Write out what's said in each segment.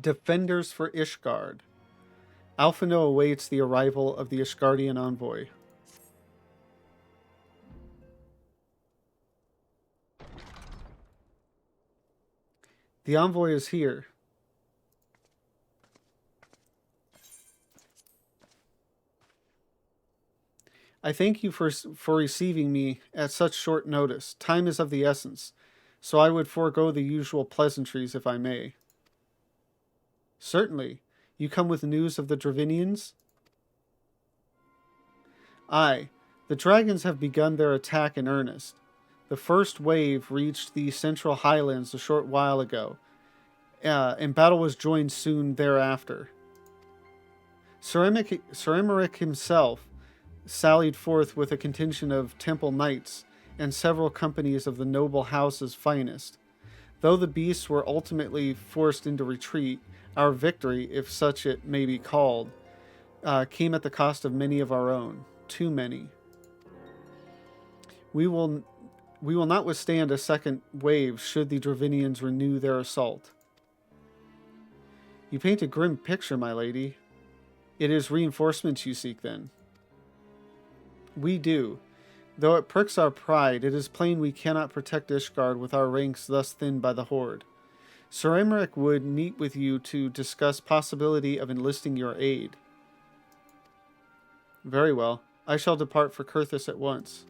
Defenders for Ishgard. Alphino awaits the arrival of the Ishgardian envoy. The envoy is here. I thank you for receiving me at such short notice. Time is of the essence, so I would forego the usual pleasantries if I may. Certainly. You come with news of the Dravinians? Aye. The dragons have begun their attack in earnest. The first wave reached the central highlands a short while ago, and battle was joined soon thereafter. Sir Emeric himself sallied forth with a contingent of temple knights and several companies of the noble house's finest. Though the beasts were ultimately forced into retreat, our victory, if such it may be called, came at the cost of many of our own. Too many. We will not withstand a second wave should the Dravinians renew their assault. You paint a grim picture, my lady. It is reinforcements you seek, then. We do. Though it pricks our pride, it is plain we cannot protect Ishgard with our ranks thus thinned by the Horde. Sir Emeric would meet with you to discuss possibility of enlisting your aid. Very well. I shall depart for Kurthus at once.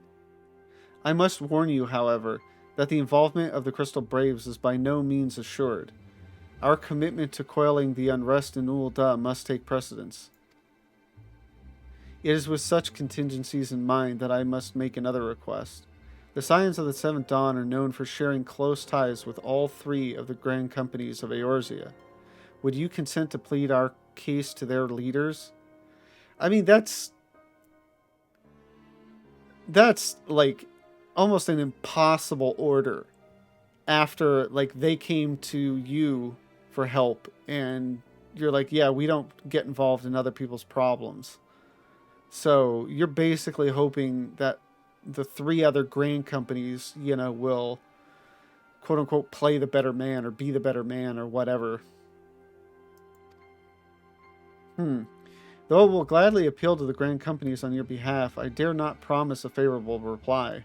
I must warn you, however, that the involvement of the Crystal Braves is by no means assured. Our commitment to quelling the unrest in Ul'dah must take precedence. It is with such contingencies in mind that I must make another request. The Scions of the Seventh Dawn are known for sharing close ties with all three of the grand companies of Eorzea. Would you consent to plead our case to their leaders? I mean, that's like almost an impossible order after like they came to you for help and you're like, yeah, we don't get involved in other people's problems. So you're basically hoping that the three other grand companies, will quote unquote play the better man or be the better man or whatever. Though I will gladly appeal to the grand companies on your behalf, I dare not promise a favorable reply.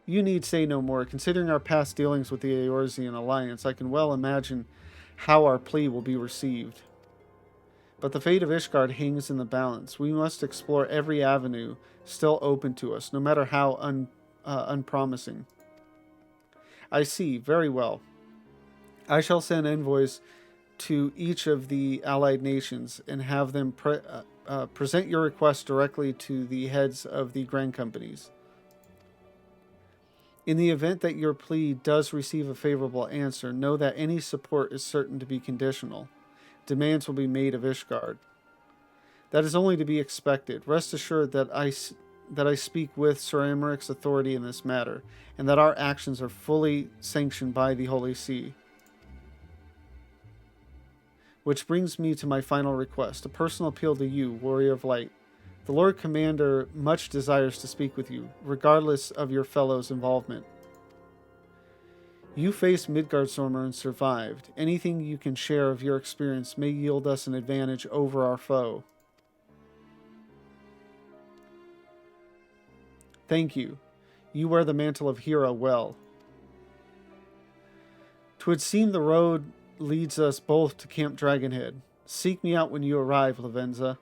You need say no more. Considering our past dealings with the Eorzean alliance, I can well imagine how our plea will be received. But the fate of Ishgard hangs in the balance. We must explore every avenue still open to us, no matter how unpromising. I see. Very well. I shall send envoys to each of the allied nations and have them present your request directly to the heads of the grand companies. In the event that your plea does receive a favorable answer, know that any support is certain to be conditional. Demands will be made of Ishgard. That is only to be expected. Rest assured that I speak with Sir Emeric's authority in this matter, and that our actions are fully sanctioned by the Holy See. Which brings me to my final request, a personal appeal to you, Warrior of Light. The Lord Commander much desires to speak with you, regardless of your fellow's involvement. You faced Midgardsormr and survived. Anything you can share of your experience may yield us an advantage over our foe. Thank you. You wear the mantle of hero well. 'Twould seem the road leads us both to Camp Dragonhead. Seek me out when you arrive, Lavenza.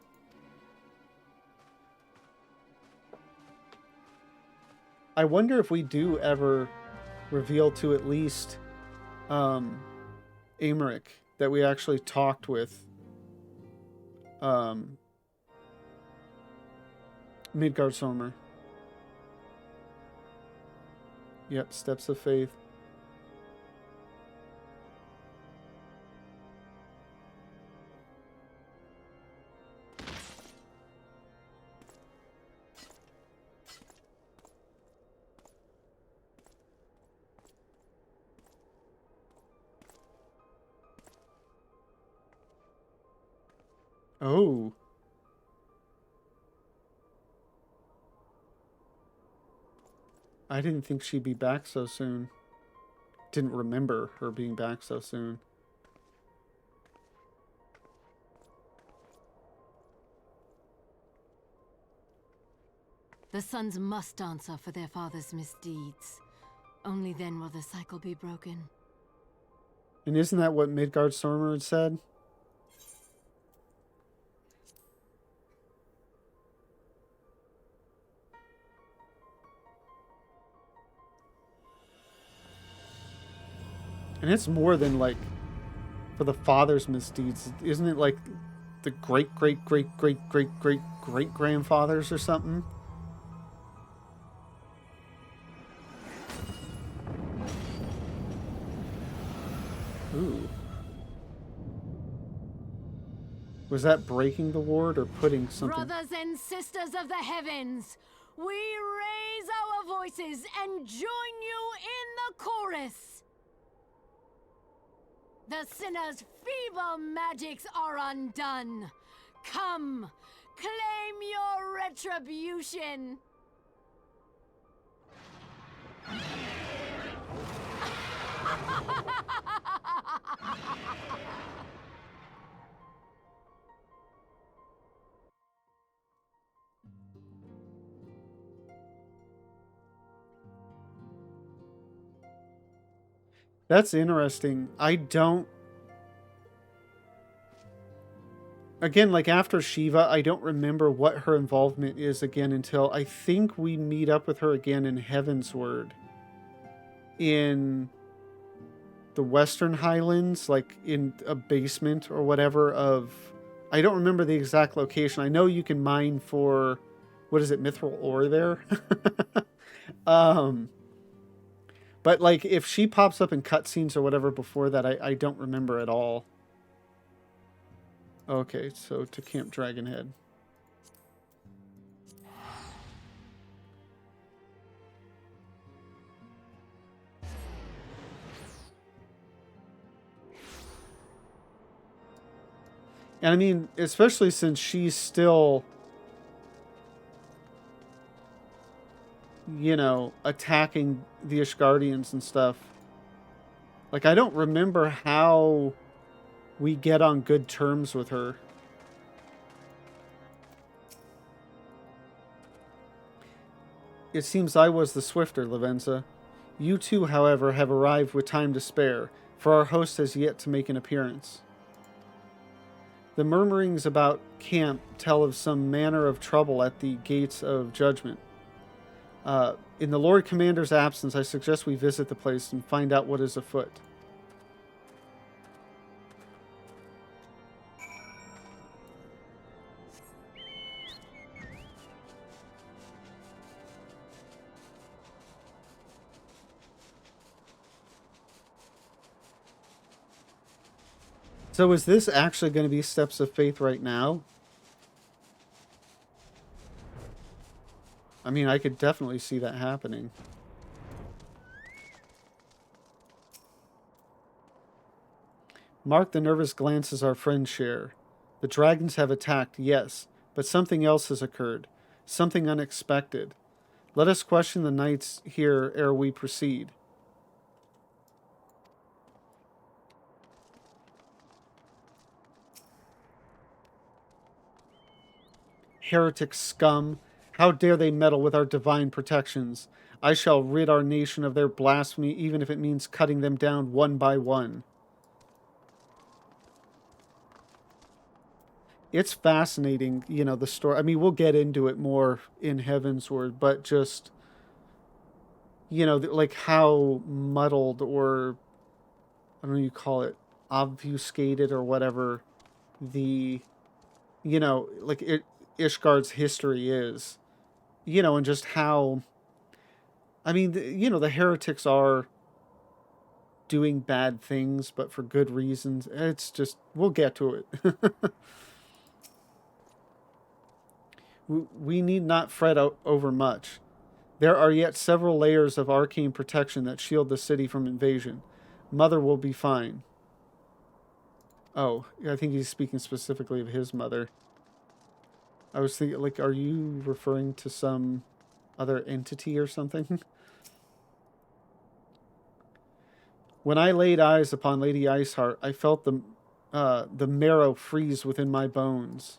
I wonder if we do ever reveal to at least Aymeric that we actually talked with Midgardsormr. Yep, Steps of Faith. Oh. I didn't think she'd be back so soon. Didn't remember her being back so soon. The sons must answer for their father's misdeeds. Only then will the cycle be broken. And isn't that what Midgard Stormward said? And it's more than, like, for the father's misdeeds. Isn't it, like, the great-great-great-great-great-great-great-grandfathers or something? Ooh. Was that breaking the ward or putting something... Brothers and sisters of the heavens, we raise our voices and join you in the chorus. The sinner's feeble magics are undone. Come, claim your retribution. That's interesting. I don't... Again, like, after Shiva, I don't remember what her involvement is again until I think we meet up with her again in Heavensward. In the Western Highlands, like, in a basement or whatever of... I don't remember the exact location. I know you can mine for... What is it, mithril ore there? But, like, if she pops up in cutscenes or whatever before that, I don't remember at all. Okay, so to Camp Dragonhead. And I mean, especially since she's still... you know, attacking the Ishgardians and stuff. Like, I don't remember how we get on good terms with her. It seems I was the swifter, Lavenza. You too, however, have arrived with time to spare, for our host has yet to make an appearance. The murmurings about camp tell of some manner of trouble at the gates of judgment. In the Lord Commander's absence, I suggest we visit the place and find out what is afoot. So is this actually going to be Steps of Faith right now? I mean, I could definitely see that happening. Mark the nervous glances our friends share. The dragons have attacked, yes, but something else has occurred. Something unexpected. Let us question the knights here ere we proceed. Heretic scum! How dare they meddle with our divine protections? I shall rid our nation of their blasphemy, even if it means cutting them down one by one. It's fascinating, you know, the story. I mean, we'll get into it more in Heavensward, but just, you know, like how muddled or, I don't know, you call it obfuscated or whatever, the, you know, like Ishgard's history is, you know, and just how, I mean, you know, the heretics are doing bad things, but for good reasons. It's just, we'll get to it. We need not fret over much. There are yet several layers of arcane protection that shield the city from invasion. Mother will be fine. Oh, I think he's speaking specifically of his mother. I was thinking, like, are you referring to some other entity or something? When I laid eyes upon Lady Iceheart, I felt the marrow freeze within my bones.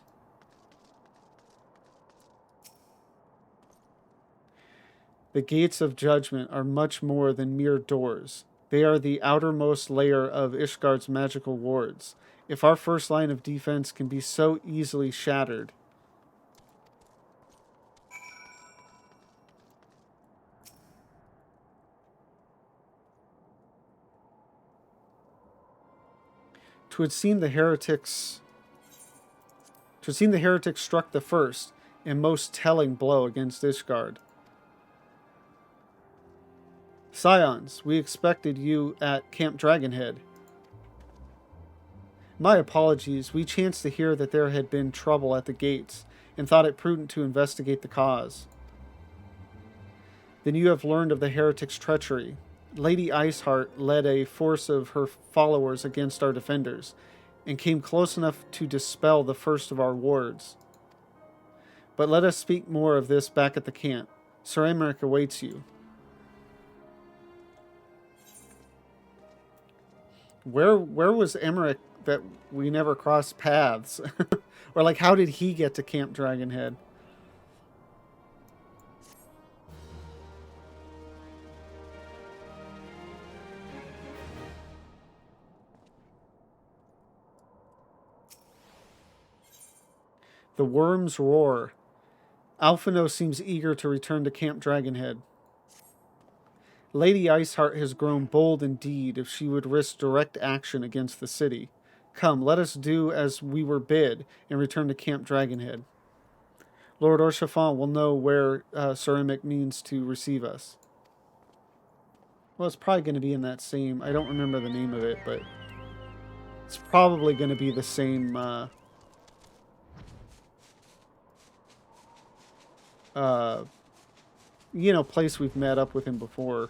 The gates of judgment are much more than mere doors. They are the outermost layer of Ishgard's magical wards. If our first line of defense can be so easily shattered, twould seem the heretics struck the first and most telling blow against Ishgard. Scions, we expected you at Camp Dragonhead. My apologies. We chanced to hear that there had been trouble at the gates, and thought it prudent to investigate the cause. Then you have learned of the heretic's treachery. Lady Iceheart led a force of her followers against our defenders, and came close enough to dispel the first of our wards. But let us speak more of this back at the camp. Sir Emeric awaits you. Where was Emeric that we never crossed paths? Or like, how did he get to Camp Dragonhead? The worms roar. Alphino seems eager to return to Camp Dragonhead. Lady Iceheart has grown bold indeed if she would risk direct action against the city. Come, let us do as we were bid and return to Camp Dragonhead. Lord Orchafant will know where Sir Emeric means to receive us. Well, it's probably going to be in that same... I don't remember the name of it, but... it's probably going to be the same... place we've met up with him before.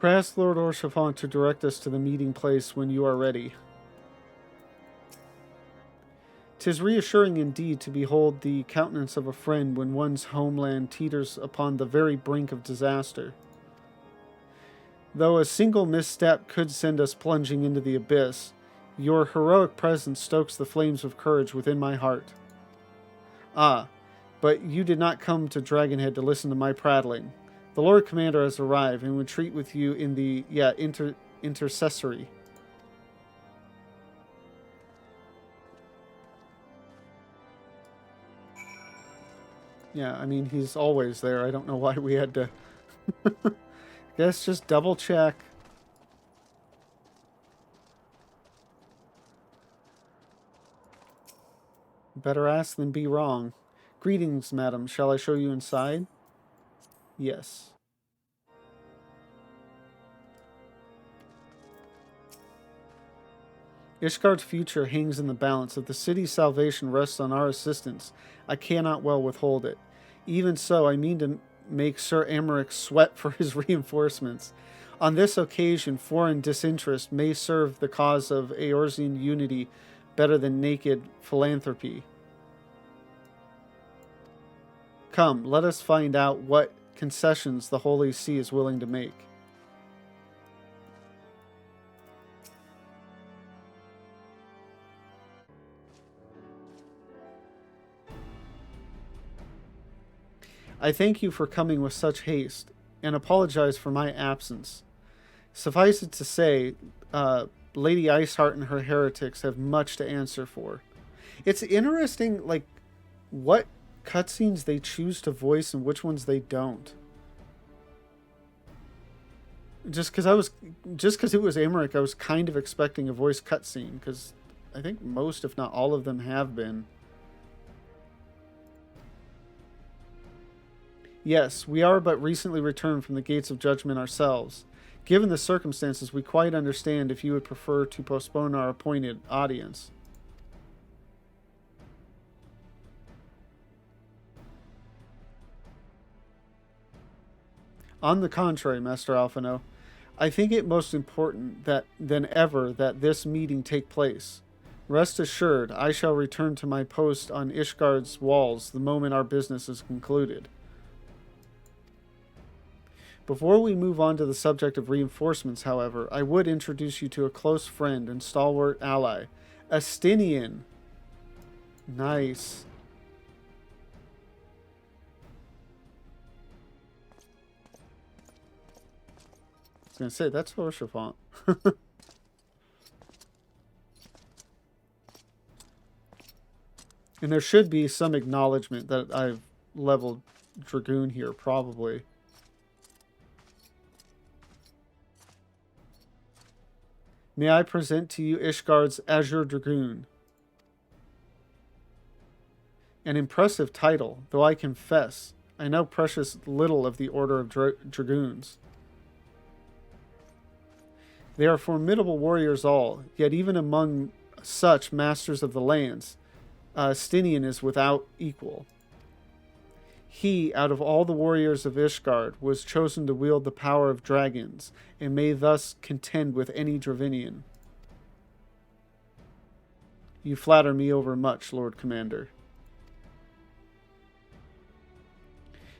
Ask Lord Orchafant to direct us to the meeting place when you are ready. 'Tis reassuring indeed to behold the countenance of a friend when one's homeland teeters upon the very brink of disaster. Though a single misstep could send us plunging into the abyss, your heroic presence stokes the flames of courage within my heart. Ah, but you did not come to Dragonhead to listen to my prattling. The Lord Commander has arrived and would treat with you in the, intercessory. Yeah, I mean, he's always there. I don't know why we had to... Guess just double check. Better ask than be wrong. Greetings, madam. Shall I show you inside? Yes. Ishgard's future hangs in the balance. If the city's salvation rests on our assistance, I cannot well withhold it. Even so, I mean to make Sir Emeric sweat for his reinforcements. On this occasion, foreign disinterest may serve the cause of Eorzean unity better than naked philanthropy. Come, let us find out what concessions the Holy See is willing to make. I thank you for coming with such haste, and apologize for my absence. Suffice it to say, Lady Iceheart and her heretics have much to answer for. It's interesting, like, what cutscenes they choose to voice and which ones they don't. Just because it was Emeric, I was kind of expecting a voice cutscene, because I think most, if not all of them, have been. Yes, we are but recently returned from the Gates of Judgment ourselves. Given the circumstances, we quite understand if you would prefer to postpone our appointed audience. On the contrary, Master Alphino, I think it most important than ever that this meeting take place. Rest assured, I shall return to my post on Ishgard's walls the moment our business is concluded. Before we move on to the subject of reinforcements, however, I would introduce you to a close friend and stalwart ally, Astinian. Nice. I was going to say, that's Haurchefant. And there should be some acknowledgement that I've leveled Dragoon here, probably. May I present to you Ishgard's Azure Dragoon? An impressive title, though I confess, I know precious little of the Order of Dragoons. They are formidable warriors all, yet even among such masters of the lands, Stinian is without equal. He, out of all the warriors of Ishgard, was chosen to wield the power of dragons, and may thus contend with any Dravinian. You flatter me overmuch, Lord Commander.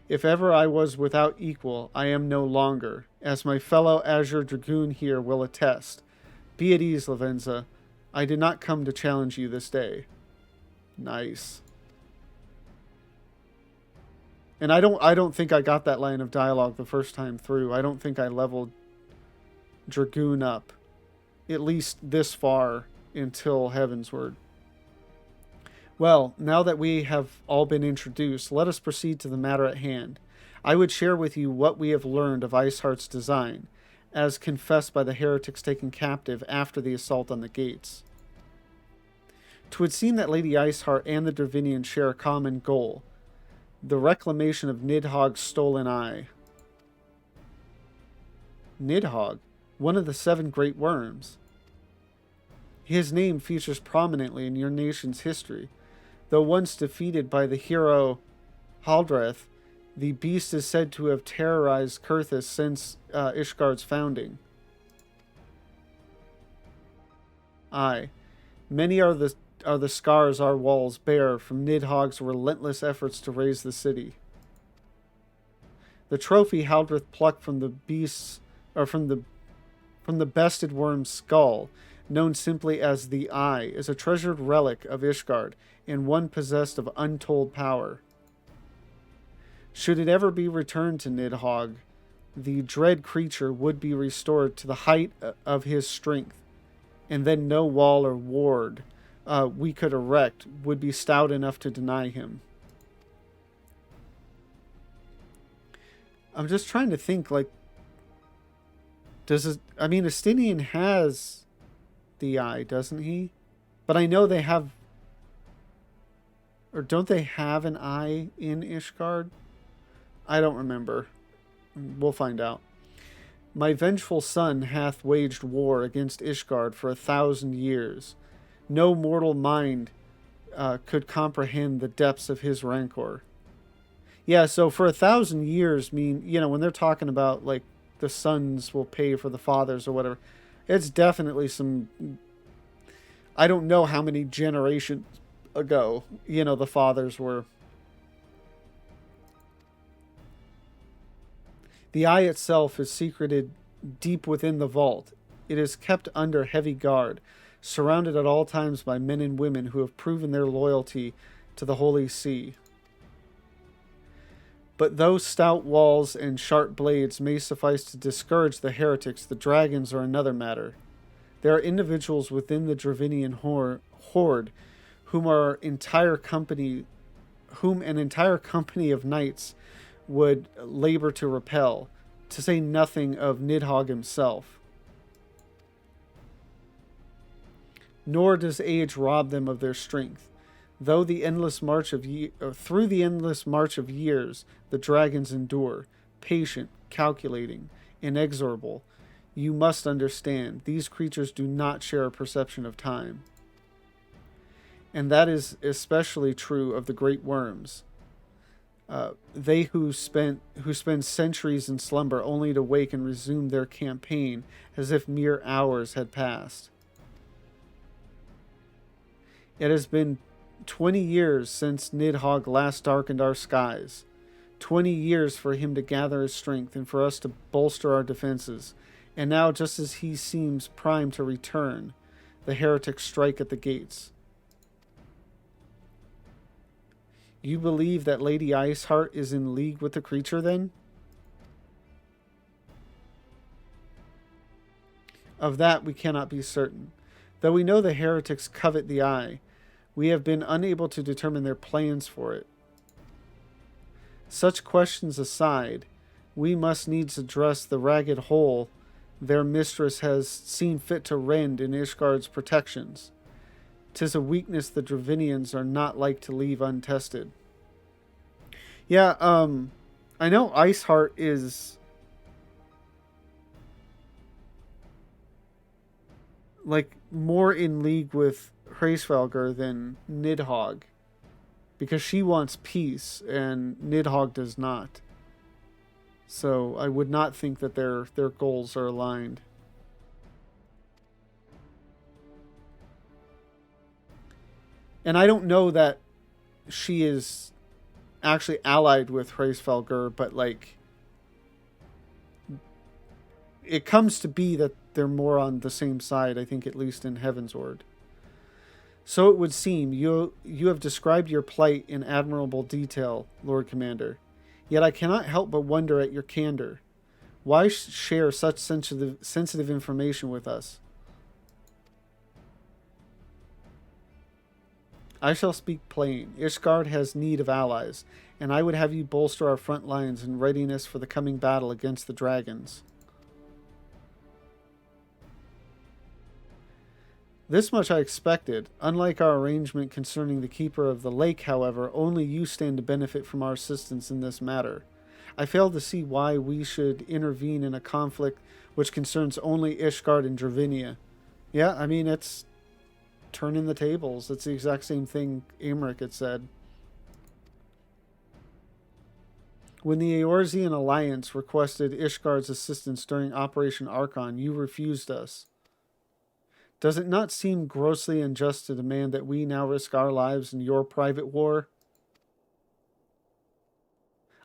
If ever I was without equal, I am no longer, as my fellow Azure Dragoon here will attest. Be at ease, Lavenza. I did not come to challenge you this day. Nice. And I don't think I got that line of dialogue the first time through. I don't think I leveled Dragoon up, at least this far, until Heavensward. Well, now that we have all been introduced, let us proceed to the matter at hand. I would share with you what we have learned of Iceheart's design, as confessed by the heretics taken captive after the assault on the gates. 'Twould seem that Lady Iceheart and the Dravinian share a common goal, the reclamation of Nidhogg's stolen eye. Nidhogg, one of the 7 great worms. His name features prominently in your nation's history. Though once defeated by the hero Haldreth, the beast is said to have terrorized Kurthus since Ishgard's founding. Aye, many are the scars our walls bear from Nidhogg's relentless efforts to raise the city. The trophy Haldreth plucked from the beast's, or from the bested worm's skull, known simply as the Eye, is a treasured relic of Ishgard, and one possessed of untold power. Should it ever be returned to Nidhogg, the dread creature would be restored to the height of his strength, and then no wall or ward we could erect would be stout enough to deny him. I'm just trying to think, like, Astinian has the eye, doesn't he? But I know they have, or don't they have an eye in Ishgard? I don't remember. We'll find out. My vengeful son hath waged war against Ishgard for 1,000 years. No mortal mind could comprehend the depths of his rancor. Yeah, so for 1,000 years mean, when they're talking about, like, the sons will pay for the fathers or whatever, it's definitely some, I don't know how many generations ago, the fathers were. The eye itself is secreted deep within the vault. It is kept under heavy guard, surrounded at all times by men and women who have proven their loyalty to the Holy See. But though stout walls and sharp blades may suffice to discourage the heretics, the dragons are another matter. There are individuals within the Dravinian horde whom an entire company of knights would labor to repel, to say nothing of Nidhogg himself. Nor does age rob them of their strength. Through the endless march of years, the dragons endure, patient, calculating, inexorable. You must understand, these creatures do not share a perception of time. And that is especially true of the great worms. They who spend centuries in slumber only to wake and resume their campaign as if mere hours had passed. It has been 20 years since Nidhogg last darkened our skies. 20 years for him to gather his strength and for us to bolster our defenses. And now, just as he seems primed to return, the heretics strike at the gates. You believe that Lady Iceheart is in league with the creature, then? Of that we cannot be certain. Though we know the heretics covet the eye, we have been unable to determine their plans for it. Such questions aside, we must needs address the ragged hole their mistress has seen fit to rend in Ishgard's protections. 'Tis a weakness the Dravinians are not like to leave untested. Yeah, I know Iceheart is like more in league with Hraesvelgr than Nidhogg, because she wants peace and Nidhogg does not. So I would not think that their goals are aligned. And I don't know that she is actually allied with Hraesvelgr, but like it comes to be that they're more on the same side, I think, at least in Heavensward. So it would seem you have described your plight in admirable detail, Lord Commander. Yet I cannot help but wonder at your candor. Why share such sensitive information with us? I shall speak plain. Ishgard has need of allies, and I would have you bolster our front lines in readiness for the coming battle against the dragons. This much I expected. Unlike our arrangement concerning the Keeper of the Lake, however, only you stand to benefit from our assistance in this matter. I fail to see why we should intervene in a conflict which concerns only Ishgard and Dravinia. Yeah, I mean, it's turning the tables. It's the exact same thing Aymeric had said. When the Eorzean Alliance requested Ishgard's assistance during Operation Archon, you refused us. Does it not seem grossly unjust to demand that we now risk our lives in your private war?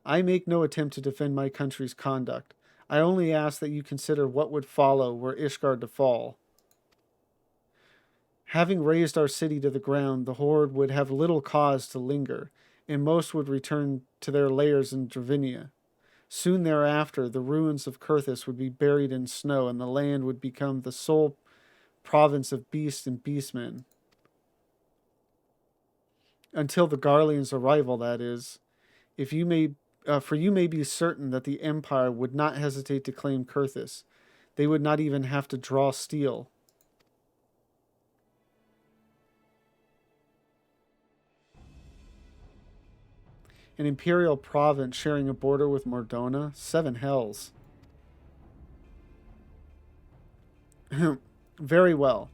I make no attempt to defend my country's conduct. I only ask that you consider what would follow were Ishgard to fall. Having razed our city to the ground, the Horde would have little cause to linger, and most would return to their lairs in Dravinia. Soon thereafter, the ruins of Kurthus would be buried in snow, and the land would become the sole province of beasts and beastmen. Until the Garlean's arrival, that is. For you may be certain that the Empire would not hesitate to claim Kurthus. They would not even have to draw steel. An imperial province sharing a border with Mordona? 7 hells. Very well.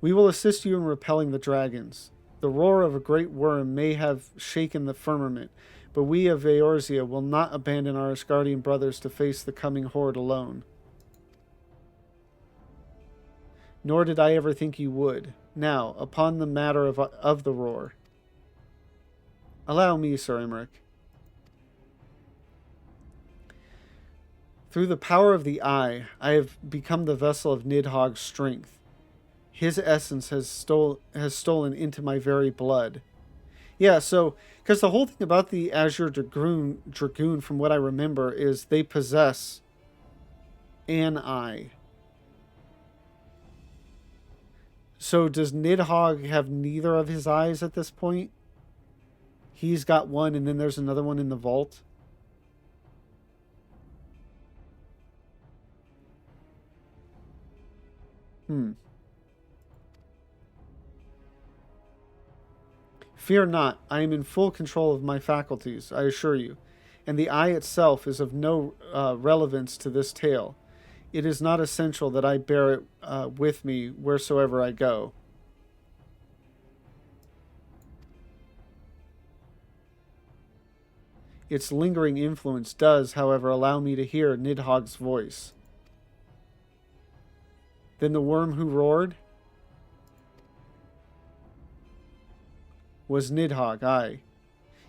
We will assist you in repelling the dragons. The roar of a great worm may have shaken the firmament, but we of Eorzea will not abandon our Asgardian brothers to face the coming horde alone. Nor did I ever think you would. Now, upon the matter of the roar. Allow me, Sir Aymeric. Through the power of the Eye, I have become the vessel of Nidhogg's strength. His essence has stolen into my very blood. Yeah, so, because the whole thing about the Azure Dragoon, from what I remember, is they possess an eye. So does Nidhogg have neither of his eyes at this point? He's got one, and then there's another one in the vault. Fear not, I am in full control of my faculties, I assure you, and the eye itself is of no relevance to this tale. It is not essential that I bear it with me wheresoever I go. Its lingering influence does, however, allow me to hear Nidhogg's voice. Then the worm who roared? was Nidhogg, aye.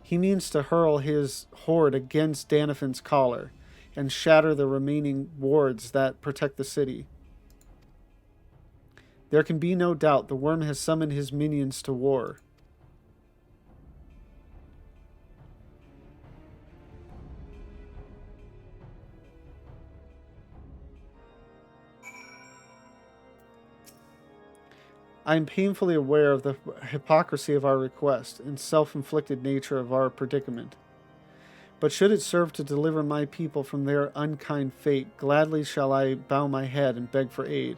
He means to hurl his horde against Danafin's collar and shatter the remaining wards that protect the city. There can be no doubt the worm has summoned his minions to war. I am painfully aware of the hypocrisy of our request and self-inflicted nature of our predicament. But should it serve to deliver my people from their unkind fate, gladly shall I bow my head and beg for aid.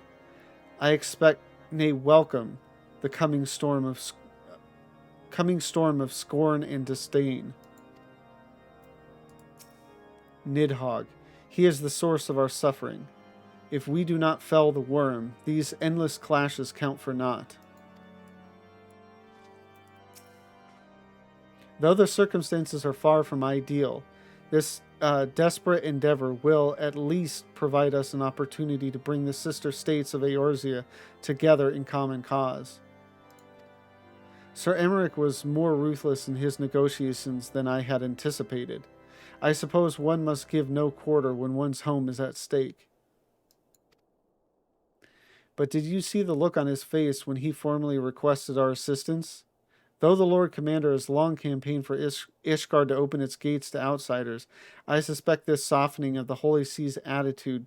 I expect, nay, welcome, the coming storm of scorn and disdain. Nidhogg, he is the source of our suffering. If we do not fell the worm, these endless clashes count for naught. Though the circumstances are far from ideal, this desperate endeavor will at least provide us an opportunity to bring the sister states of Eorzea together in common cause. Sir Emeric was more ruthless in his negotiations than I had anticipated. I suppose one must give no quarter when one's home is at stake. But did you see the look on his face when he formally requested our assistance? Though the Lord Commander has long campaigned for Ishgard to open its gates to outsiders, I suspect this softening of the Holy See's attitude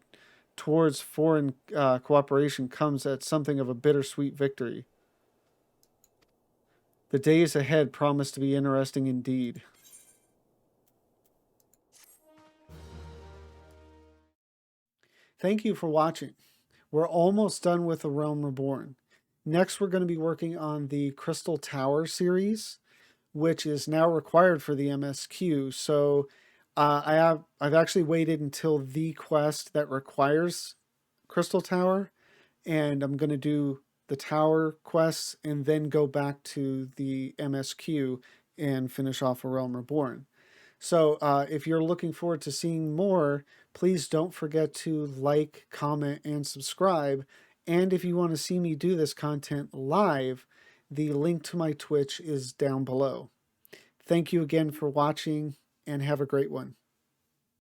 towards foreign cooperation comes at something of a bittersweet victory. The days ahead promise to be interesting indeed. Thank you for watching. We're almost done with The Realm Reborn. Next, we're going to be working on the Crystal Tower series, which is now required for the MSQ. So I've actually waited until the quest that requires Crystal Tower, and I'm going to do the Tower quests and then go back to the MSQ and finish off A Realm Reborn. So if you're looking forward to seeing more, please don't forget to like, comment, and subscribe. And if you want to see me do this content live, the link to my Twitch is down below. Thank you again for watching, and have a great one.